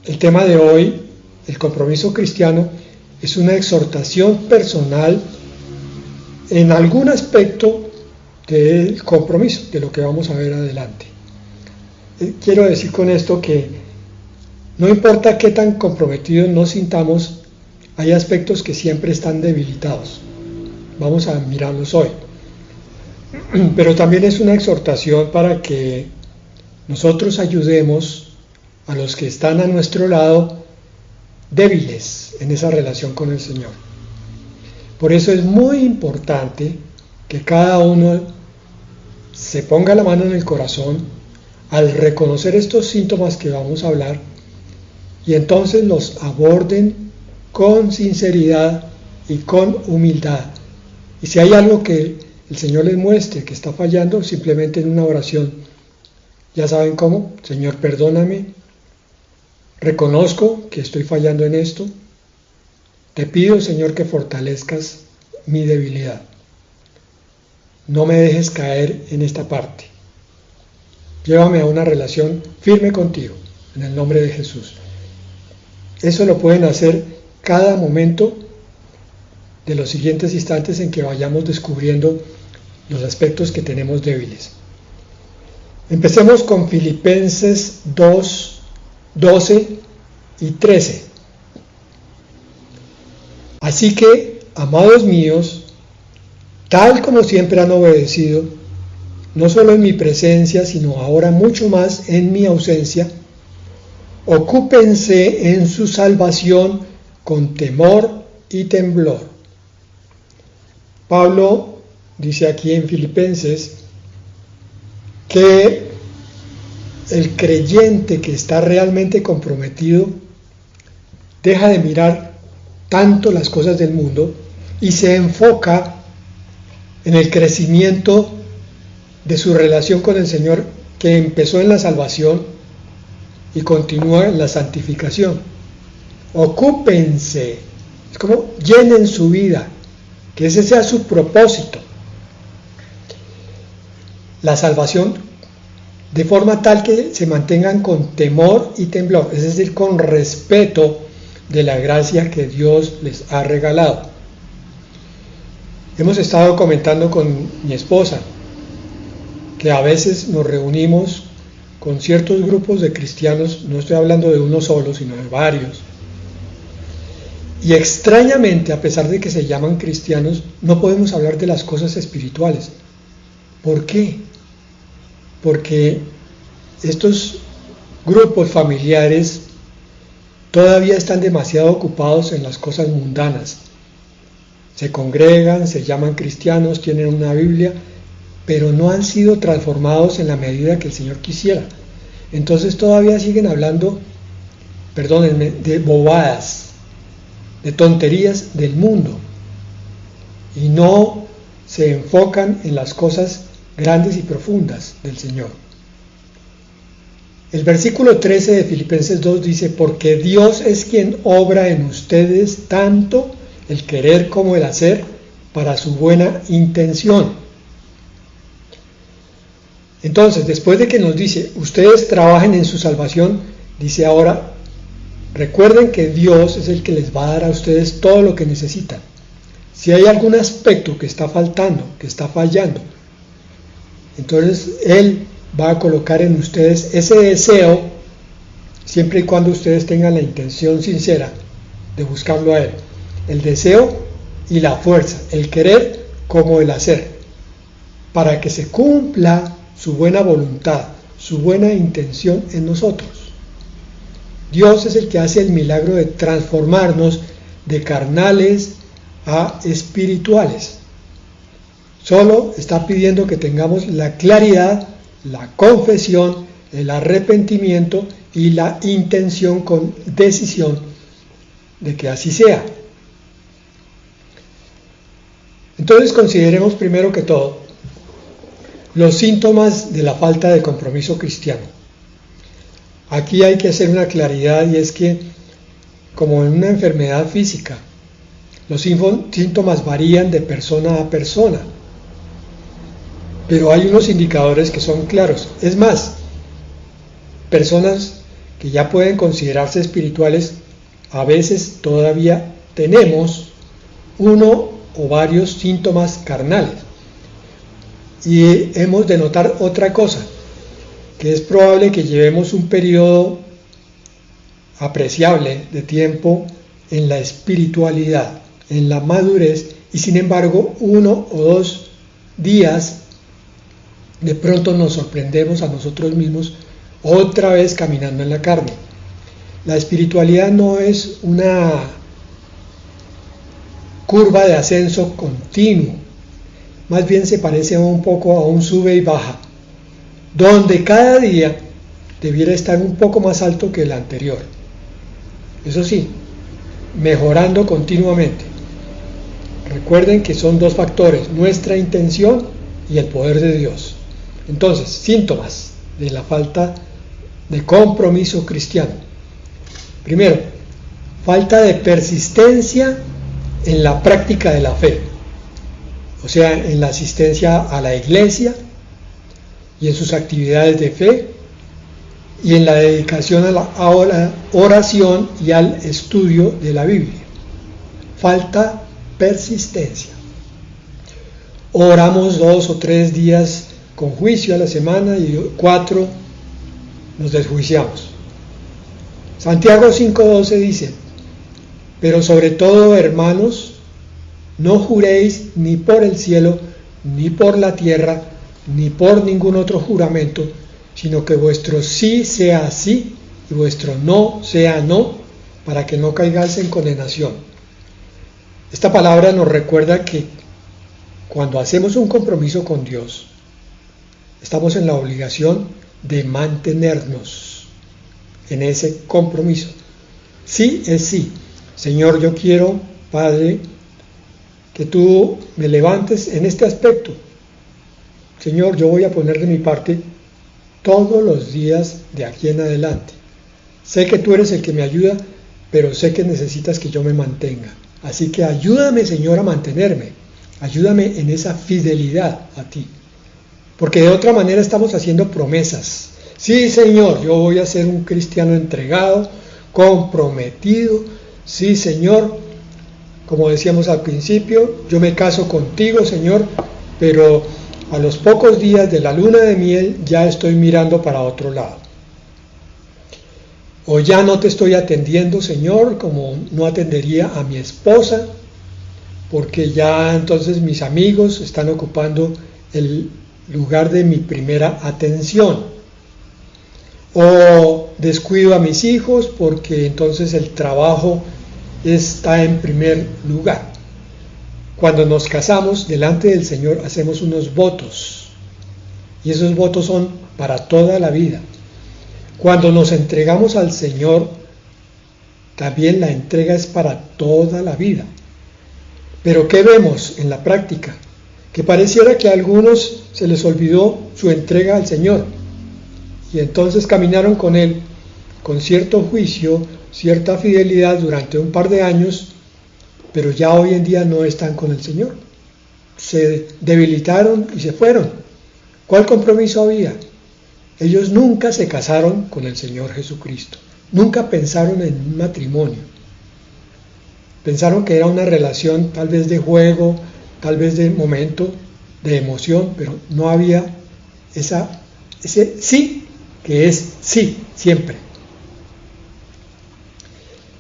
El tema de hoy, el compromiso cristiano, es una exhortación personal en algún aspecto del compromiso, de lo que vamos a ver adelante. Quiero decir con esto que no importa qué tan comprometidos nos sintamos, hay aspectos que siempre están debilitados. Vamos a mirarlos hoy. Pero también es una exhortación para que nosotros ayudemos a los que están a nuestro lado débiles en esa relación con el Señor. Por eso es muy importante que cada uno se ponga la mano en el corazón al reconocer estos síntomas que vamos a hablar y entonces los aborden con sinceridad y con humildad. Y si hay algo que el Señor les muestre que está fallando, simplemente en una oración, ya saben cómo: Señor, perdóname, reconozco que estoy fallando en esto, te pido, Señor, que fortalezcas mi debilidad, no me dejes caer en esta parte, llévame a una relación firme contigo, en el nombre de Jesús. Eso lo pueden hacer cada momento de los siguientes instantes en que vayamos descubriendo los aspectos que tenemos débiles. Empecemos con Filipenses 2, 12 y 13. Así que, amados míos, tal como siempre han obedecido, no solo en mi presencia, sino ahora mucho más en mi ausencia, ocúpense en su salvación con temor y temblor. Pablo dice aquí en Filipenses que el creyente que está realmente comprometido deja de mirar tanto las cosas del mundo y se enfoca en el crecimiento de su relación con el Señor, que empezó en la salvación y continúa en la santificación. Ocúpense, es como llenen su vida, que ese sea su propósito. La salvación de forma tal que se mantengan con temor y temblor, es decir, con respeto de la gracia que Dios les ha regalado. Hemos estado comentando con mi esposa que a veces nos reunimos con ciertos grupos de cristianos, no estoy hablando de uno solo, sino de varios, y extrañamente, a pesar de que se llaman cristianos, no podemos hablar de las cosas espirituales. ¿Por qué? Porque estos grupos familiares todavía están demasiado ocupados en las cosas mundanas. Se congregan, se llaman cristianos, tienen una Biblia, pero no han sido transformados en la medida que el Señor quisiera. Entonces todavía siguen hablando, perdónenme, de bobadas, de tonterías del mundo, y no se enfocan en las cosas grandes y profundas del Señor. El versículo 13 de Filipenses 2 dice: porque Dios es quien obra en ustedes tanto el querer como el hacer para su buena intención. Entonces, después de que nos dice, ustedes trabajen en su salvación, dice ahora, recuerden que Dios es el que les va a dar a ustedes todo lo que necesitan. Si hay algún aspecto que está faltando, que está fallando, entonces Él va a colocar en ustedes ese deseo, siempre y cuando ustedes tengan la intención sincera de buscarlo a Él. El deseo y la fuerza, el querer como el hacer, para que se cumpla su buena voluntad, su buena intención en nosotros. Dios es el que hace el milagro de transformarnos de carnales a espirituales. Solo está pidiendo que tengamos la claridad, la confesión, el arrepentimiento y la intención con decisión de que así sea. Entonces consideremos primero que todo los síntomas de la falta de compromiso cristiano. Aquí hay que hacer una claridad, y es que, como en una enfermedad física, los síntomas varían de persona a persona, pero hay unos indicadores que son claros. Es más, personas que ya pueden considerarse espirituales, a veces todavía tenemos uno o varios síntomas carnales. Y hemos de notar otra cosa, que es probable que llevemos un periodo apreciable de tiempo en la espiritualidad, en la madurez, y sin embargo 1 o 2 días de pronto nos sorprendemos a nosotros mismos otra vez caminando en la carne. La espiritualidad no es una curva de ascenso continuo, más bien se parece un poco a un sube y baja, donde cada día debiera estar un poco más alto que el anterior. Eso sí, mejorando continuamente. Recuerden que son 2 factores, nuestra intención y el poder de Dios. Entonces, síntomas de la falta de compromiso cristiano. Primero, falta de persistencia en la práctica de la fe, o sea, en la asistencia a la iglesia y en sus actividades de fe, y en la dedicación a la oración y al estudio de la Biblia. Falta persistencia. Oramos 2 o 3 días con juicio a la semana y 4 nos desjuiciamos. Santiago 5:12 dice: pero sobre todo, hermanos, no juréis ni por el cielo, ni por la tierra, ni por ningún otro juramento, sino que vuestro sí sea sí y vuestro no sea no, para que no caigáis en condenación. Esta palabra nos recuerda que cuando hacemos un compromiso con Dios, estamos en la obligación de mantenernos en ese compromiso. Sí es sí. Señor, yo quiero, Padre, que tú me levantes en este aspecto. Señor, yo voy a poner de mi parte todos los días de aquí en adelante. Sé que tú eres el que me ayuda, pero sé que necesitas que yo me mantenga. Así que ayúdame, Señor, a mantenerme. Ayúdame en esa fidelidad a ti. Porque de otra manera estamos haciendo promesas. Sí, Señor, yo voy a ser un cristiano entregado, comprometido. Sí, Señor, como decíamos al principio, yo me caso contigo, Señor, pero a los pocos días de la luna de miel ya estoy mirando para otro lado. O ya no te estoy atendiendo, Señor, como no atendería a mi esposa, porque ya entonces mis amigos están ocupando el lugar de mi primera atención. O descuido a mis hijos porque entonces el trabajo está en primer lugar. Cuando nos casamos delante del Señor hacemos unos votos, y esos votos son para toda la vida. Cuando nos entregamos al Señor, también la entrega es para toda la vida. Pero ¿qué vemos en la práctica? Que pareciera que a algunos se les olvidó su entrega al Señor, y entonces caminaron con Él con cierto juicio, cierta fidelidad durante un par de años, pero ya hoy en día no están con el Señor. Se debilitaron y se fueron. ¿Cuál compromiso había? Ellos nunca se casaron con el Señor Jesucristo. Nunca pensaron en un matrimonio. Pensaron que era una relación tal vez de juego, tal vez de momento, de emoción, pero no había ese sí que es sí, siempre.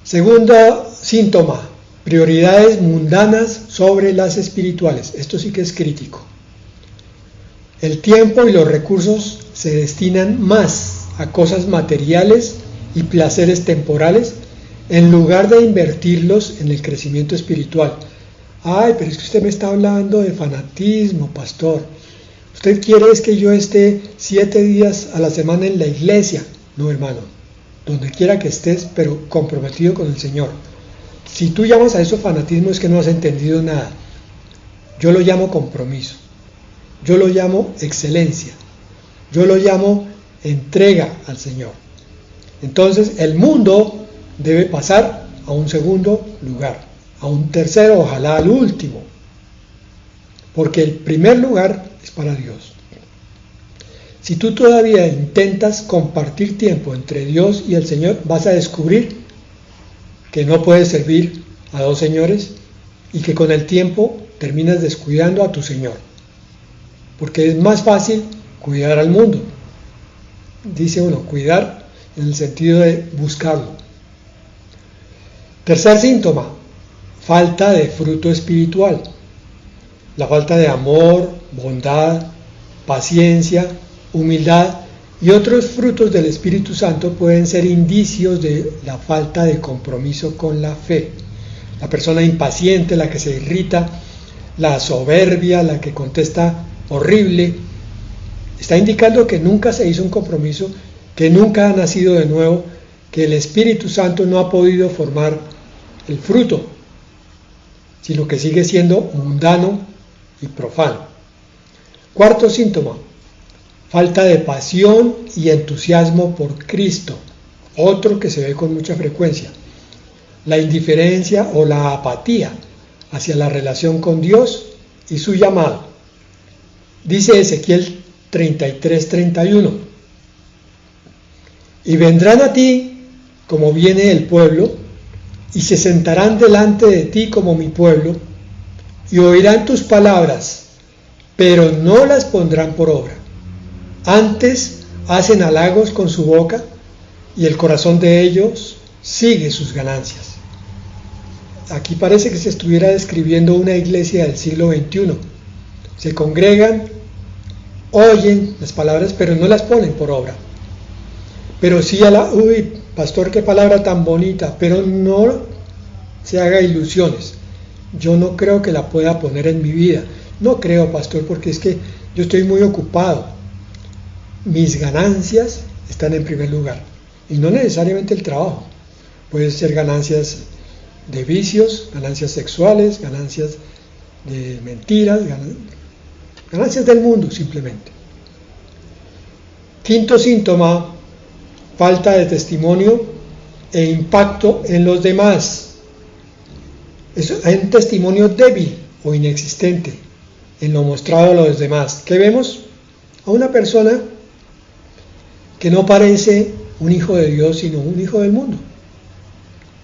Segundo síntoma, prioridades mundanas sobre las espirituales. Esto sí que es crítico. El tiempo y los recursos se destinan más a cosas materiales y placeres temporales en lugar de invertirlos en el crecimiento espiritual. Ay, pero es que usted me está hablando de fanatismo, pastor. Usted quiere es que yo esté 7 días a la semana en la iglesia. No, hermano. Donde quiera que estés, pero comprometido con el Señor. Si tú llamas a eso fanatismo, es que no has entendido nada. Yo lo llamo compromiso. Yo lo llamo excelencia. Yo lo llamo entrega al Señor. Entonces, el mundo debe pasar a un segundo lugar, a un tercero, ojalá al último. Porque el primer lugar es para Dios. Si tú todavía intentas compartir tiempo entre Dios y el Señor, vas a descubrir que no puedes servir a dos señores y que con el tiempo terminas descuidando a tu Señor. Porque es más fácil cuidar al mundo. Dice uno, cuidar en el sentido de buscarlo. Tercer síntoma, falta de fruto espiritual. La falta de amor, bondad, paciencia, humildad y otros frutos del Espíritu Santo pueden ser indicios de la falta de compromiso con la fe. La persona impaciente, la que se irrita, la soberbia, la que contesta horrible, está indicando que nunca se hizo un compromiso, que nunca ha nacido de nuevo, que el Espíritu Santo no ha podido formar el fruto, sino que sigue siendo mundano y profano. Cuarto síntoma, falta de pasión y entusiasmo por Cristo, otro que se ve con mucha frecuencia. La indiferencia o la apatía hacia la relación con Dios y su llamado. Dice Ezequiel 33:31, y vendrán a ti como viene el pueblo, y se sentarán delante de ti como mi pueblo, y oirán tus palabras, pero no las pondrán por obra. Antes hacen halagos con su boca, y el corazón de ellos sigue sus ganancias. Aquí parece que se estuviera describiendo una iglesia del siglo XXI. Se congregan, oyen las palabras, pero no las ponen por obra. Pero sí uy, pastor, qué palabra tan bonita, pero no se haga ilusiones. Yo no creo que la pueda poner en mi vida. No creo, pastor, porque es que yo estoy muy ocupado. Mis ganancias están en primer lugar. Y no necesariamente el trabajo. Puede ser ganancias de vicios, ganancias sexuales, ganancias de mentiras, ganancias del mundo simplemente. Quinto síntoma, falta de testimonio e impacto en los demás. Hay un testimonio débil o inexistente en lo mostrado a los demás. ¿Qué vemos? A una persona que no parece un hijo de Dios, sino un hijo del mundo.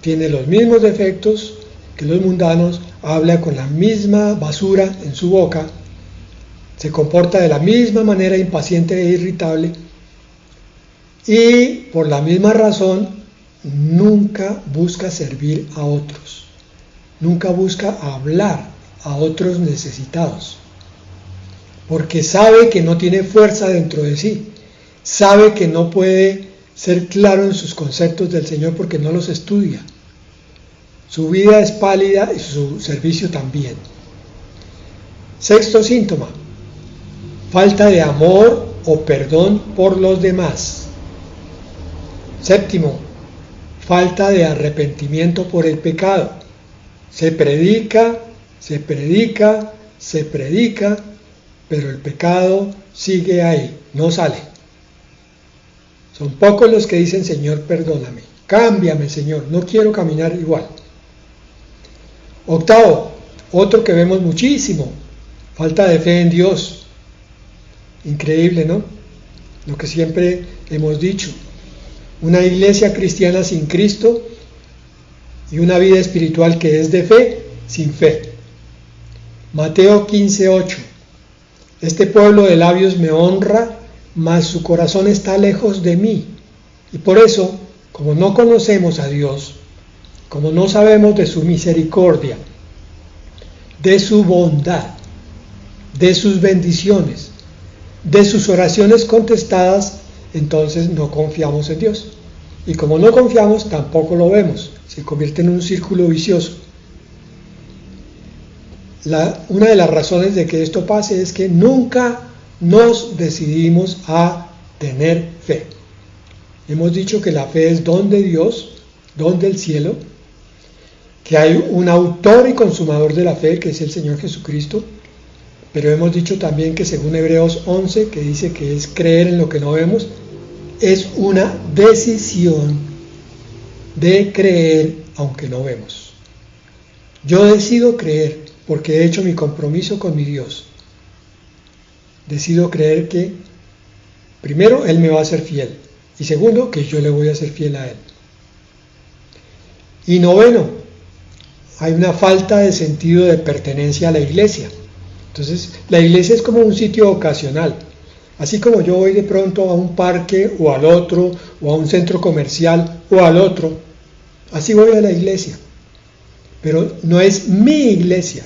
Tiene los mismos defectos que los mundanos, habla con la misma basura en su boca, se comporta de la misma manera impaciente e irritable, y por la misma razón nunca busca servir a otros, nunca busca hablar a otros necesitados, porque sabe que no tiene fuerza dentro de sí, sabe que no puede ser claro en sus conceptos del Señor porque no los estudia. Su vida es pálida y su servicio también. Sexto síntoma, falta de amor o perdón por los demás. Séptimo, falta de arrepentimiento por el pecado. Se predica, pero el pecado sigue ahí, no sale. Son pocos los que dicen, Señor, perdóname, cámbiame, Señor, no quiero caminar igual. Octavo, otro que vemos muchísimo, falta de fe en Dios. Increíble, ¿no? Lo que siempre hemos dicho. Una iglesia cristiana sin Cristo y una vida espiritual que es de fe sin fe. Mateo 15:8. Este pueblo de labios me honra, mas su corazón está lejos de mí. Y por eso, como no conocemos a Dios, como no sabemos de su misericordia, de su bondad, de sus bendiciones, de sus oraciones contestadas, entonces no confiamos en Dios. Y como no confiamos, tampoco lo vemos. Se convierte en un círculo vicioso. Una de las razones de que esto pase es que nunca nos decidimos a tener fe. Hemos dicho que la fe es don de Dios, don del cielo, que hay un autor y consumador de la fe, que es el Señor Jesucristo, pero hemos dicho también que según Hebreos 11, que dice que es creer en lo que no vemos, es una decisión de creer aunque no vemos. Yo decido creer porque he hecho mi compromiso con mi Dios. Decido creer que Primero, Él me va a ser fiel. Y segundo, que yo le voy a ser fiel a Él. Y noveno, hay una falta de sentido de pertenencia a la iglesia. Entonces, la iglesia es como un sitio ocasional. Así como yo voy de pronto a un parque o al otro, o a un centro comercial o al otro, así voy a la iglesia. Pero no es mi iglesia.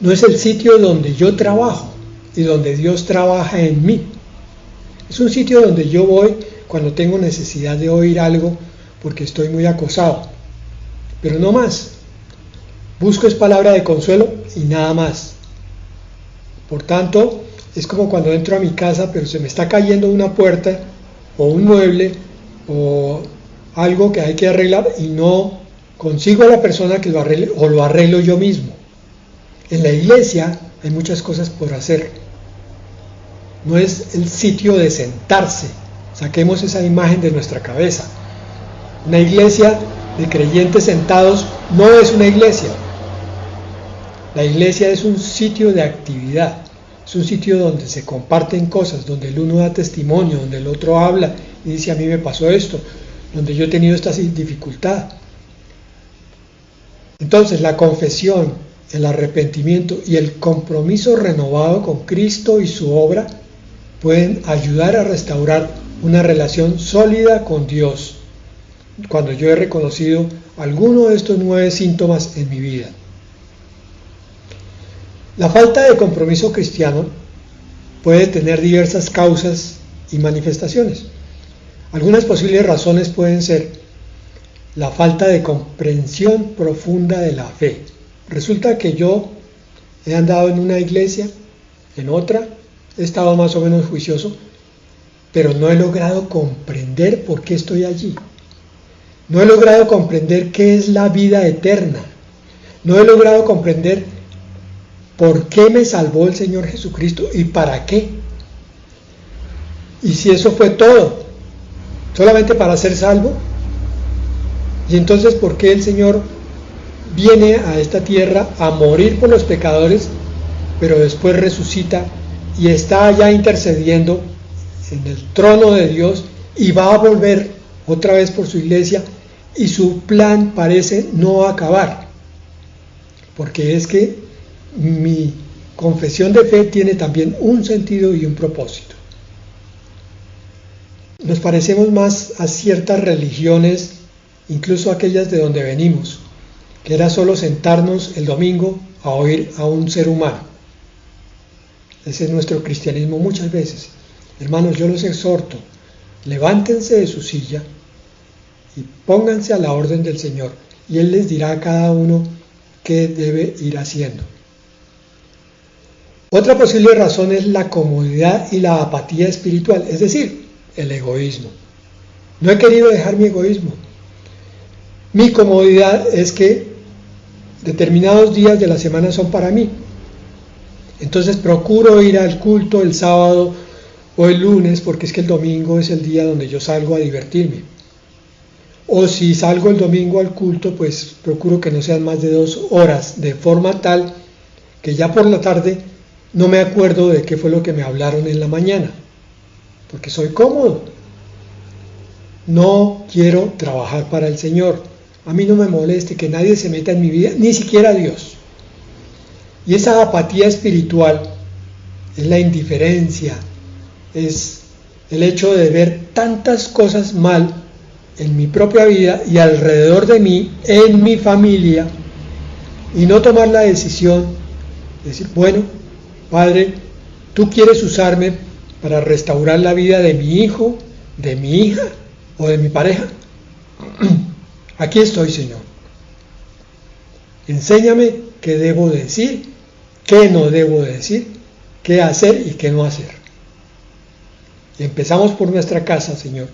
No es el sitio donde yo trabajo y donde Dios trabaja en mí. Es un sitio donde yo voy cuando tengo necesidad de oír algo porque estoy muy acosado. Pero no más. Busco es palabra de consuelo y nada más. Por tanto, es como cuando entro a mi casa pero se me está cayendo una puerta o un mueble o algo que hay que arreglar y no consigo a la persona que lo arregle o lo arreglo yo mismo. En la iglesia hay muchas cosas por hacer. No es el sitio de sentarse. Saquemos esa imagen de nuestra cabeza. Una iglesia de creyentes sentados no es una iglesia. La iglesia es un sitio de actividad. Es un sitio donde se comparten cosas, donde el uno da testimonio, donde el otro habla y dice a mí me pasó esto, donde yo he tenido esta dificultad. Entonces la confesión, el arrepentimiento y el compromiso renovado con Cristo y su obra pueden ayudar a restaurar una relación sólida con Dios cuando yo he reconocido alguno de estos 9 síntomas en mi vida. La falta de compromiso cristiano puede tener diversas causas y manifestaciones. Algunas posibles razones pueden ser la falta de comprensión profunda de la fe. Resulta que yo he andado en una iglesia, en otra, he estado más o menos juicioso, pero no he logrado comprender por qué estoy allí. No he logrado comprender qué es la vida eterna. No he logrado comprender por qué me salvó el Señor Jesucristo y para qué. Y si eso fue todo, solamente para ser salvo. Y entonces, ¿por qué el Señor viene a esta tierra a morir por los pecadores, pero después resucita y está allá intercediendo en el trono de Dios y va a volver otra vez por su iglesia y su plan parece no acabar? Porque es que mi confesión de fe tiene también un sentido y un propósito. Nos parecemos más a ciertas religiones, incluso aquellas de donde venimos, que era solo sentarnos el domingo a oír a un ser humano. Ese es nuestro cristianismo muchas veces. Hermanos, yo los exhorto, levántense de su silla y pónganse a la orden del Señor, y Él les dirá a cada uno qué debe ir haciendo. Otra posible razón es la comodidad y la apatía espiritual, es decir, el egoísmo. No he querido dejar mi egoísmo. Mi comodidad es que determinados días de la semana son para mí. Entonces procuro ir al culto el sábado o el lunes porque es que el domingo es el día donde yo salgo a divertirme. O si salgo el domingo al culto, pues procuro que no sean más de 2 horas, de forma tal que ya por la tarde no me acuerdo de qué fue lo que me hablaron en la mañana, porque soy cómodo. No quiero trabajar para el Señor. A mí no me moleste que nadie se meta en mi vida, ni siquiera Dios. Y esa apatía espiritual es la indiferencia, es el hecho de ver tantas cosas mal en mi propia vida y alrededor de mí, en mi familia, y no tomar la decisión de decir, bueno, Padre, tú quieres usarme para restaurar la vida de mi hijo, de mi hija o de mi pareja. Aquí estoy, Señor. Enséñame qué debo decir, qué no debo decir, qué hacer y qué no hacer. Y empezamos por nuestra casa, Señor.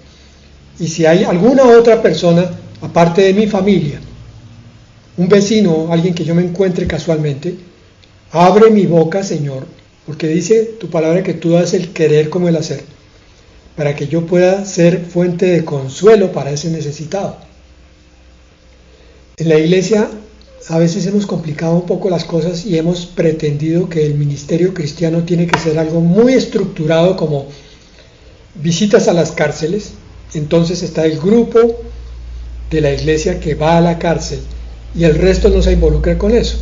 Y si hay alguna otra persona, aparte de mi familia, un vecino, alguien que yo me encuentre casualmente, abre mi boca, Señor, porque dice tu palabra que tú das el querer como el hacer, para que yo pueda ser fuente de consuelo para ese necesitado. En la iglesia a veces hemos complicado un poco las cosas y hemos pretendido que el ministerio cristiano tiene que ser algo muy estructurado, como visitas a las cárceles, entonces está el grupo de la iglesia que va a la cárcel y el resto no se involucra con eso.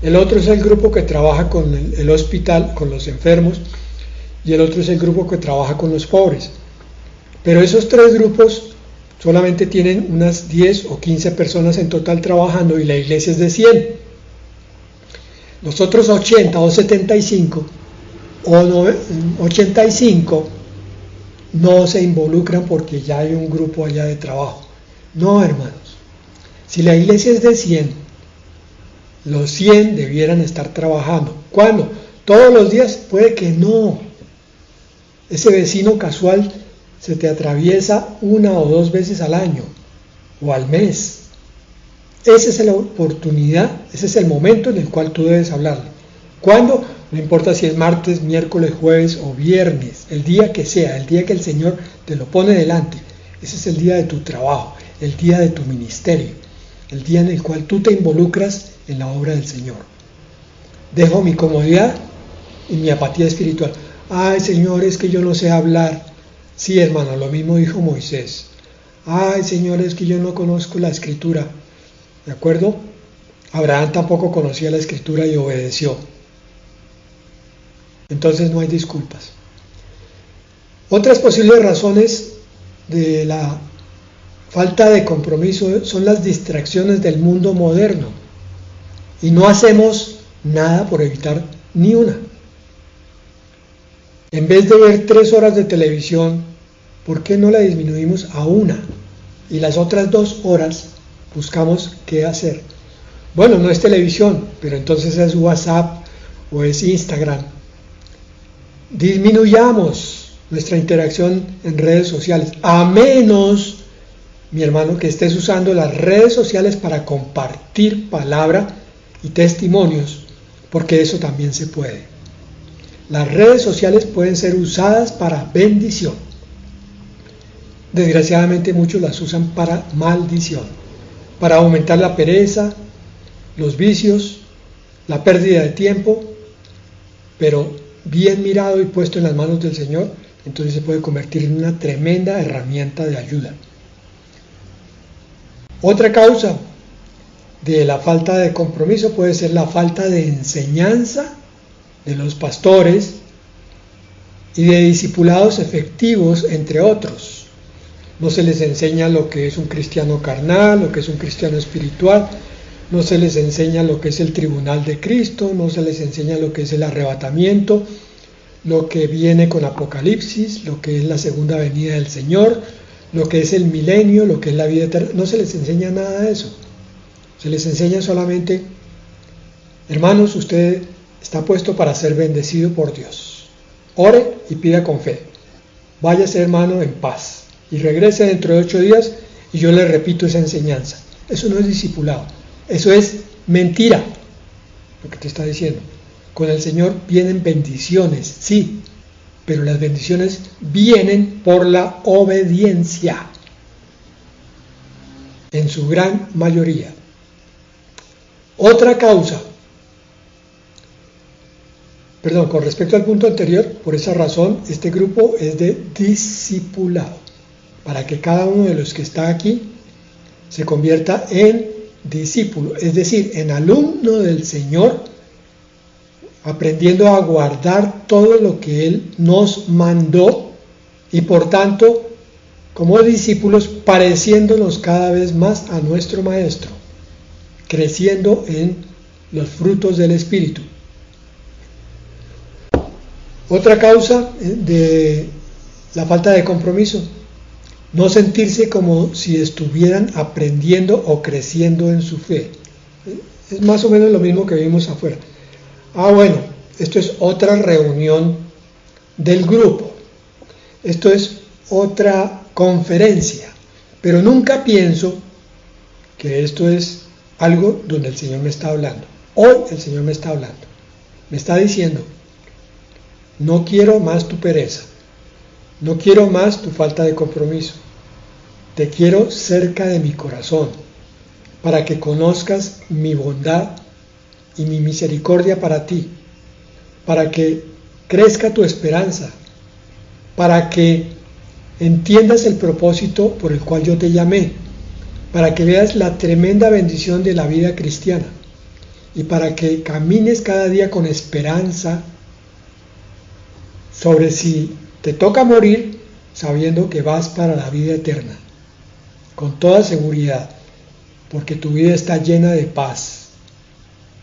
El otro es el grupo que trabaja con el hospital, con los enfermos, y el otro es el grupo que trabaja con los pobres. Pero esos tres grupos solamente tienen unas 10 o 15 personas en total trabajando y la iglesia es de 100. Los otros 80 o 75 o 85 no se involucran porque ya hay un grupo allá de trabajo. No, hermanos. Si la iglesia es de 100, los 100 debieran estar trabajando. ¿Cuándo? ¿Todos los días? Puede que no. Ese vecino casual se te atraviesa 1 o 2 veces al año o al mes. Esa es la oportunidad, ese es el momento en el cual tú debes hablarle. ¿Cuándo? No importa si es martes, miércoles, jueves o viernes, el día que sea, el día que el Señor te lo pone delante. Ese es el día de tu trabajo, el día de tu ministerio, el día en el cual tú te involucras en la obra del Señor. Dejo mi comodidad y mi apatía espiritual. Ay, Señor, es que yo no sé hablar. Sí, hermano, lo mismo dijo Moisés. Ay, Señor, es que yo no conozco la Escritura. ¿De acuerdo? Abraham tampoco conocía la Escritura y obedeció. Entonces no hay disculpas. Otras posibles razones de la falta de compromiso son las distracciones del mundo moderno. Y no hacemos nada por evitar ni una. En vez de ver 3 horas de televisión, ¿por qué no la disminuimos a 1? Y las otras 2 horas buscamos qué hacer. Bueno, no es televisión, pero entonces es WhatsApp o es Instagram. Disminuyamos nuestra interacción en redes sociales, a menos, mi hermano, que estés usando las redes sociales para compartir palabra y testimonios, porque eso también se puede. Las redes sociales pueden ser usadas para bendición. Desgraciadamente muchos las usan para maldición, para aumentar la pereza, los vicios, la pérdida de tiempo, pero bien mirado y puesto en las manos del Señor, entonces se puede convertir en una tremenda herramienta de ayuda. Otra causa de la falta de compromiso puede ser la falta de enseñanza de los pastores y de discipulados efectivos, entre otros. No se les enseña lo que es un cristiano carnal, lo que es un cristiano espiritual, no se les enseña lo que es el tribunal de Cristo, no se les enseña lo que es el arrebatamiento, lo que viene con Apocalipsis, lo que es la segunda venida del Señor, lo que es el milenio, lo que es la vida eterna. No se les enseña nada de eso. Se les enseña solamente, hermanos, usted está puesto para ser bendecido por Dios. Ore y pida con fe. Váyase, hermano, en paz. Y regrese dentro de 8 días y yo le repito esa enseñanza. Eso no es discipulado. Eso es mentira, lo que te está diciendo. Con el Señor vienen bendiciones, sí, pero las bendiciones vienen por la obediencia, en su gran mayoría. Otra causa, con respecto al punto anterior, por esa razón, este grupo es de discipulado, para que cada uno de los que está aquí se convierta en discípulo, es decir, en alumno del Señor, aprendiendo a guardar todo lo que Él nos mandó y por tanto, como discípulos, pareciéndonos cada vez más a nuestro Maestro, creciendo en los frutos del Espíritu. Otra causa de la falta de compromiso: no sentirse como si estuvieran aprendiendo o creciendo en su fe. Es más o menos lo mismo que vimos afuera. Bueno, esto es otra reunión del grupo. Esto es otra conferencia. Pero nunca pienso que esto es algo donde el Señor me está hablando. Hoy el Señor me está hablando. Me está diciendo: no quiero más tu pereza. No quiero más tu falta de compromiso. Te quiero cerca de mi corazón, para que conozcas mi bondad y mi misericordia para ti, para que crezca tu esperanza, para que entiendas el propósito por el cual yo te llamé, para que veas la tremenda bendición de la vida cristiana y para que camines cada día con esperanza sobre si te toca morir, sabiendo que vas para la vida eterna, con toda seguridad, porque tu vida está llena de paz,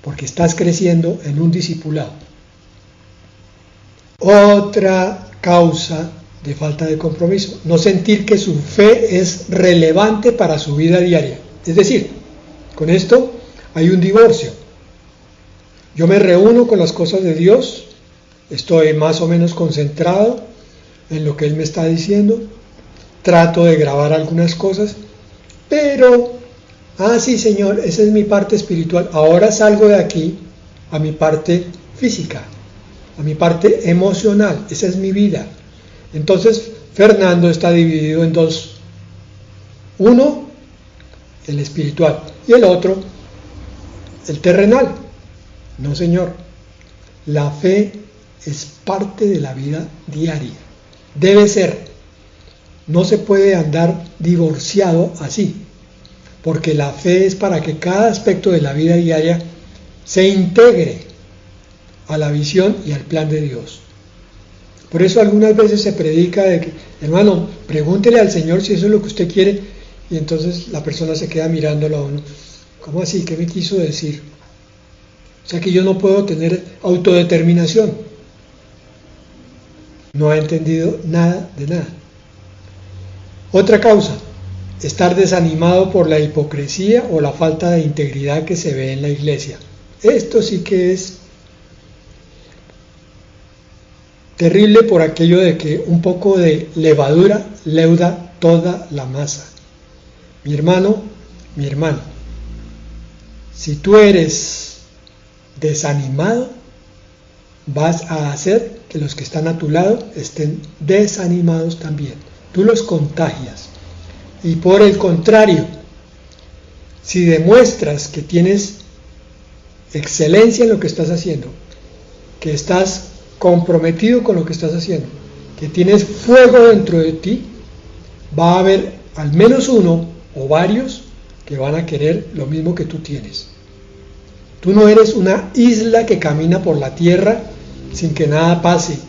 porque estás creciendo en un discipulado. Otra causa de falta de compromiso, no sentir que su fe es relevante para su vida diaria. Es decir, con esto hay un divorcio. Yo me reúno con las cosas de Dios, estoy más o menos concentrado en lo que Él me está diciendo, trato de grabar algunas cosas, pero, sí Señor, esa es mi parte espiritual, ahora salgo de aquí a mi parte física, a mi parte emocional, esa es mi vida. Entonces, Fernando está dividido en dos, uno, el espiritual, y el otro, el terrenal. No, Señor, la fe es parte de la vida diaria, debe ser, no se puede andar divorciado así, porque la fe es para que cada aspecto de la vida diaria se integre a la visión y al plan de Dios. Por eso algunas veces se predica de que, hermano, pregúntele al Señor si eso es lo que usted quiere, y entonces la persona se queda mirándolo a uno. ¿Cómo así? ¿Qué me quiso decir? O sea que yo no puedo tener autodeterminación. No ha entendido nada de nada. Otra causa, estar desanimado por la hipocresía o la falta de integridad que se ve en la iglesia. Esto sí que es terrible por aquello de que un poco de levadura leuda toda la masa. Mi hermano, mi hermana, si tú eres desanimado, vas a hacer que los que están a tu lado estén desanimados también. Tú los contagias. Y por el contrario, si demuestras que tienes excelencia en lo que estás haciendo, que estás comprometido con lo que estás haciendo, que tienes fuego dentro de ti, va a haber al menos uno o varios que van a querer lo mismo que tú tienes. Tú no eres una isla que camina por la tierra sin que nada pase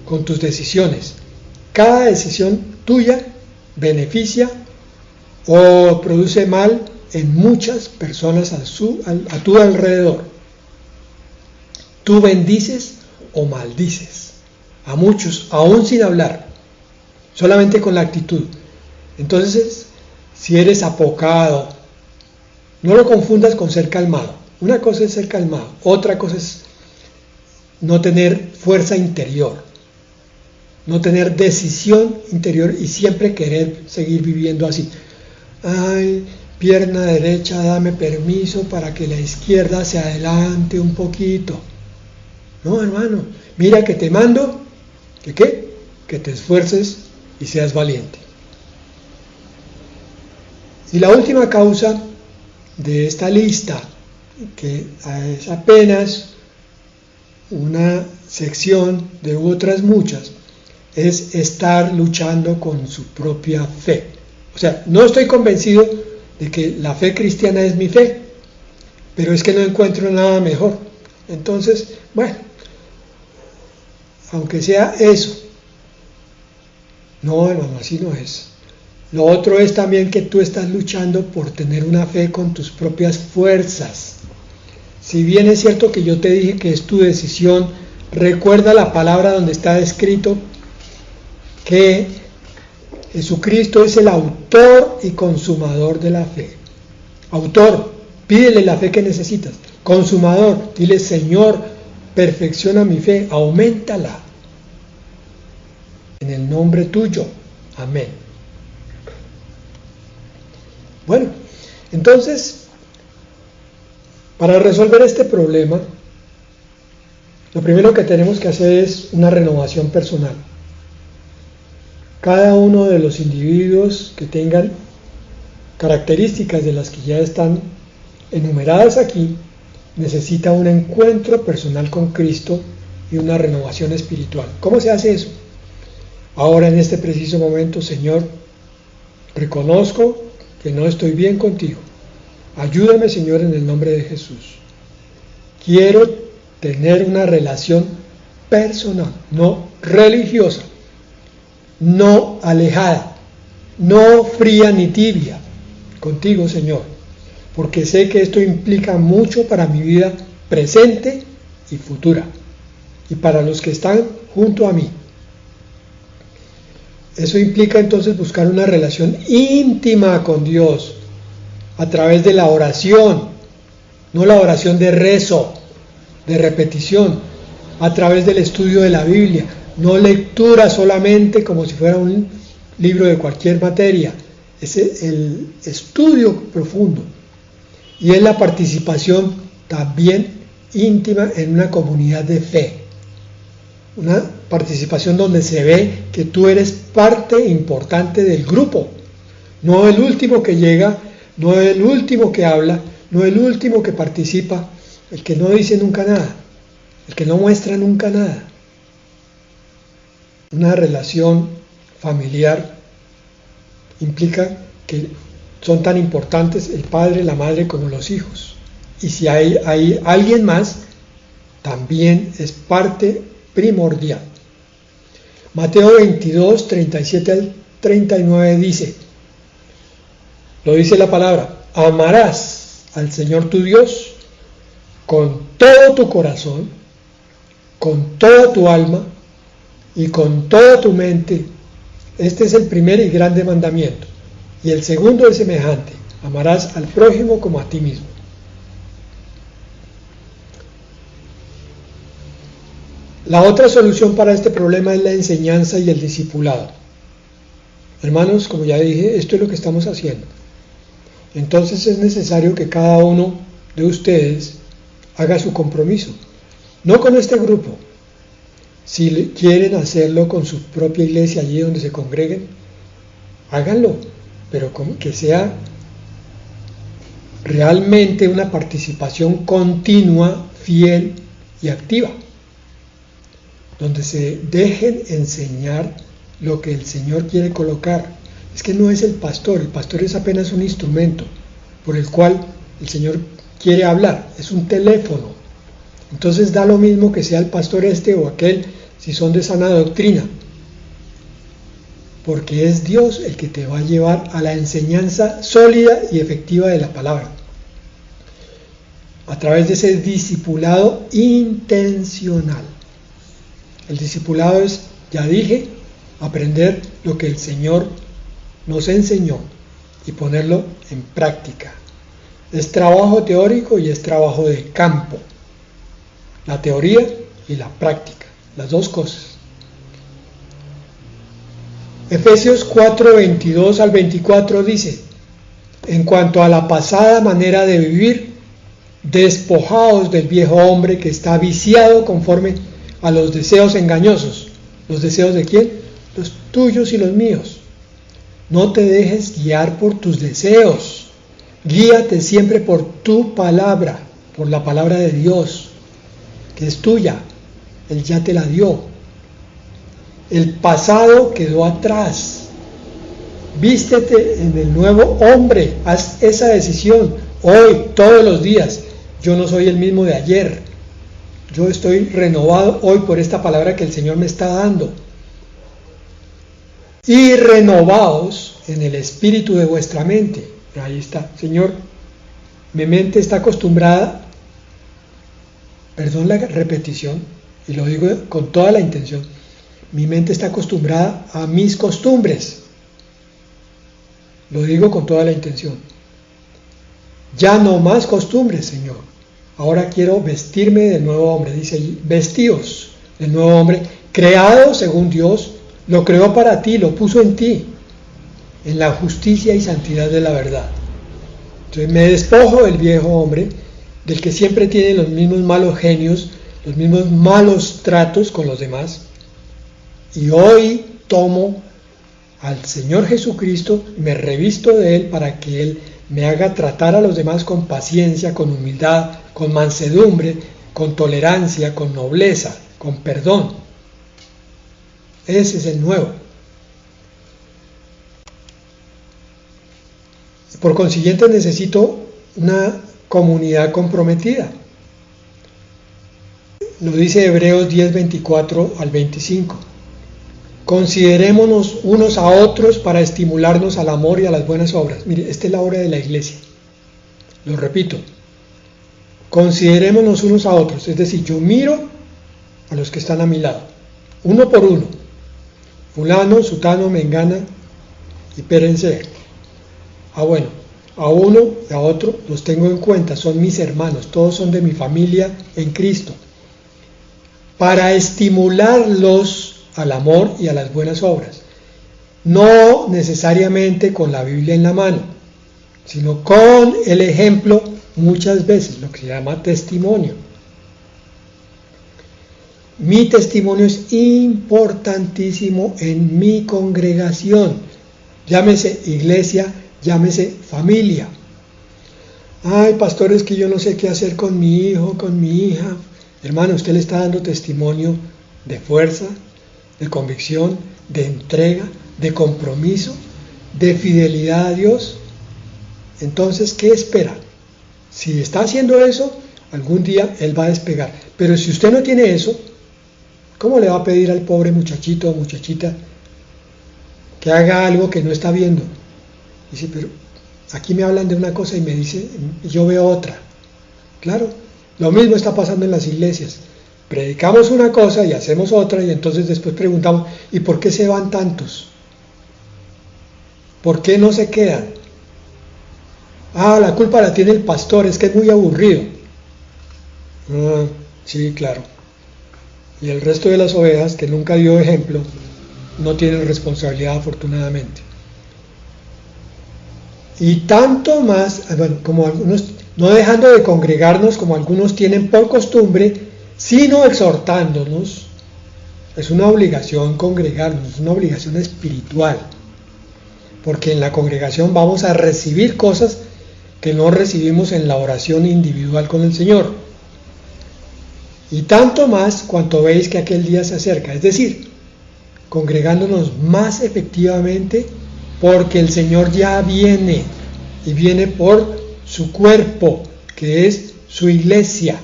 con tus decisiones. Cada decisión tuya beneficia o produce mal en muchas personas a tu alrededor. Tú bendices o maldices a muchos, aún sin hablar, solamente con la actitud. Entonces, si eres apocado, no lo confundas con ser calmado. Una cosa es ser calmado, otra cosa es no tener fuerza interior, no tener decisión interior y siempre querer seguir viviendo así. Ay, pierna derecha, dame permiso para que la izquierda se adelante un poquito. No, hermano, mira que te mando, que te esfuerces y seas valiente. Y la última causa de esta lista, que es apenas una sección de otras muchas, es estar luchando con su propia fe. O sea, no estoy convencido de que la fe cristiana es mi fe, pero es que no encuentro nada mejor. Entonces, bueno, aunque sea eso, no, hermano, así no es. Lo otro es también que tú estás luchando por tener una fe con tus propias fuerzas. Si bien es cierto que yo te dije que es tu decisión, recuerda la palabra donde está escrito que Jesucristo es el autor y consumador de la fe. Autor, pídele la fe que necesitas. Consumador, dile, Señor, perfecciona mi fe, auméntala. En el nombre tuyo. Amén. Bueno, entonces, para resolver este problema, lo primero que tenemos que hacer es una renovación personal. Cada uno de los individuos que tengan características de las que ya están enumeradas aquí, necesita un encuentro personal con Cristo y una renovación espiritual. ¿Cómo se hace eso? Ahora en este preciso momento, Señor, reconozco que no estoy bien contigo. Ayúdame, Señor, en el nombre de Jesús. Quiero tener una relación personal, no religiosa, no alejada, no fría ni tibia, contigo, Señor, porque sé que esto implica mucho para mi vida presente y futura, y para los que están junto a mí. Eso implica entonces buscar una relación íntima con Dios a través de la oración, no la oración de rezo, de repetición, a través del estudio de la Biblia, no lectura solamente como si fuera un libro de cualquier materia, es el estudio profundo y es la participación también íntima en una comunidad de fe. Una participación donde se ve que tú eres parte importante del grupo, no el último que llega, no el último que habla, no el último que participa, el que no dice nunca nada, el que no muestra nunca nada. Una relación familiar implica que son tan importantes el padre, la madre como los hijos. Y si hay alguien más, también es parte primordial. Mateo 22, 37 al 39 dice, lo dice la palabra, amarás al Señor tu Dios con todo tu corazón, con toda tu alma y con toda tu mente. Este es el primer y grande mandamiento. Y el segundo es semejante, amarás al prójimo como a ti mismo. La otra solución para este problema es la enseñanza y el discipulado. Hermanos, como ya dije, esto es lo que estamos haciendo. Entonces es necesario que cada uno de ustedes haga su compromiso. No con este grupo. Si quieren hacerlo con su propia iglesia, allí donde se congreguen, háganlo, pero que sea realmente una participación continua, fiel y activa, donde se dejen enseñar lo que el Señor quiere colocar. Es que no es el pastor es apenas un instrumento por el cual el Señor quiere hablar, es un teléfono. Entonces da lo mismo que sea el pastor este o aquel, si son de sana doctrina, porque es Dios el que te va a llevar a la enseñanza sólida y efectiva de la palabra, a través de ese discipulado intencional. El discipulado es, ya dije, aprender lo que el Señor nos enseñó y ponerlo en práctica. Es trabajo teórico y es trabajo de campo. La teoría y la práctica, las dos cosas. Efesios 4, 22 al 24 dice, en cuanto a la pasada manera de vivir, despojaos del viejo hombre que está viciado conforme a los deseos engañosos. ¿Los deseos de quién? Los tuyos y los míos. No te dejes guiar por tus deseos. Guíate siempre por tu palabra, por la palabra de Dios, que es tuya. Él ya te la dio. El pasado quedó atrás. Vístete en el nuevo hombre. Haz esa decisión hoy, todos los días. Yo no soy el mismo de ayer. Yo estoy renovado hoy por esta palabra que el Señor me está dando. Y renovaos en el espíritu de vuestra mente. Ahí está, Señor, mi mente está acostumbrada, perdón la repetición, y lo digo con toda la intención, mi mente está acostumbrada a mis costumbres. Lo digo con toda la intención. Ya no más costumbres, Señor. Ahora quiero vestirme del nuevo hombre. Dice allí, vestíos del nuevo hombre, creado según Dios, lo creó para ti, lo puso en ti, en la justicia y santidad de la verdad. Entonces me despojo del viejo hombre, del que siempre tiene los mismos malos genios, los mismos malos tratos con los demás, y hoy tomo al Señor Jesucristo, me revisto de Él para que Él me haga tratar a los demás con paciencia, con humildad, con mansedumbre, con tolerancia, con nobleza, con perdón. Ese es el nuevo. Por consiguiente necesito una comunidad comprometida. Lo dice Hebreos 10, 24 al 25. Considerémonos unos a otros para estimularnos al amor y a las buenas obras. Mire, esta es la obra de la iglesia. Lo repito. Considerémonos unos a otros. Es decir, yo miro a los que están a mi lado. Uno por uno. Fulano, sutano, mengana y pérense. Bueno, a uno y a otro los tengo en cuenta. Son mis hermanos. Todos son de mi familia en Cristo. Para estimularlos al amor y a las buenas obras. No necesariamente con la Biblia en la mano, sino con el ejemplo muchas veces, lo que se llama testimonio. Mi testimonio es importantísimo en mi congregación. Llámese iglesia, llámese familia. Ay, pastor, es que yo no sé qué hacer con mi hijo, con mi hija. Hermano, usted le está dando testimonio de fuerza, de convicción, de entrega, de compromiso, de fidelidad a Dios. Entonces, ¿qué espera? Si está haciendo eso, algún día él va a despegar. Pero si usted no tiene eso, ¿cómo le va a pedir al pobre muchachito o muchachita que haga algo que no está viendo? Dice, pero aquí me hablan de una cosa y me dice, yo veo otra. Claro, lo mismo está pasando en las iglesias. Predicamos una cosa y hacemos otra, y entonces después preguntamos, ¿y por qué se van tantos? ¿Por qué no se quedan? La culpa la tiene el pastor, es que es muy aburrido. Sí, claro. Y el resto de las ovejas, que nunca dio ejemplo, no tienen responsabilidad, afortunadamente. Y tanto más, como algunos, no dejando de congregarnos como algunos tienen por costumbre, sino exhortándonos. Es una obligación congregarnos, es una obligación espiritual, porque en la congregación vamos a recibir cosas que no recibimos en la oración individual con el Señor. Y tanto más cuanto veis que aquel día se acerca, es decir, congregándonos más efectivamente, porque el Señor ya viene, y viene por su cuerpo, que es su iglesia.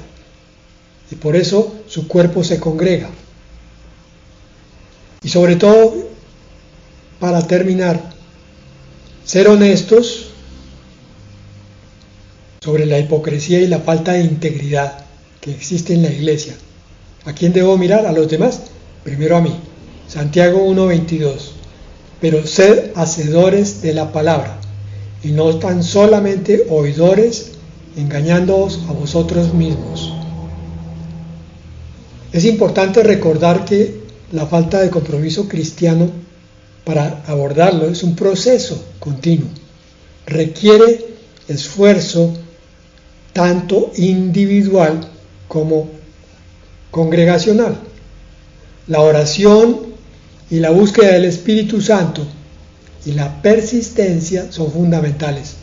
Y por eso su cuerpo se congrega. Y sobre todo, para terminar, ser honestos sobre la hipocresía y la falta de integridad que existe en la iglesia. ¿A quién debo mirar? ¿A los demás? Primero a mí. Santiago 1:22. Pero sed hacedores de la palabra, y no tan solamente oidores, engañándoos a vosotros mismos. Es importante recordar que la falta de compromiso cristiano, para abordarlo, es un proceso continuo. Requiere esfuerzo tanto individual como congregacional. La oración y la búsqueda del Espíritu Santo y la persistencia son fundamentales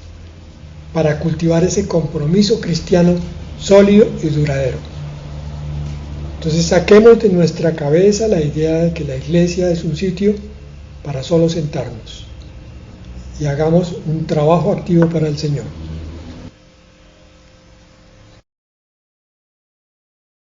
para cultivar ese compromiso cristiano sólido y duradero. Entonces saquemos de nuestra cabeza la idea de que la iglesia es un sitio para solo sentarnos y hagamos un trabajo activo para el Señor.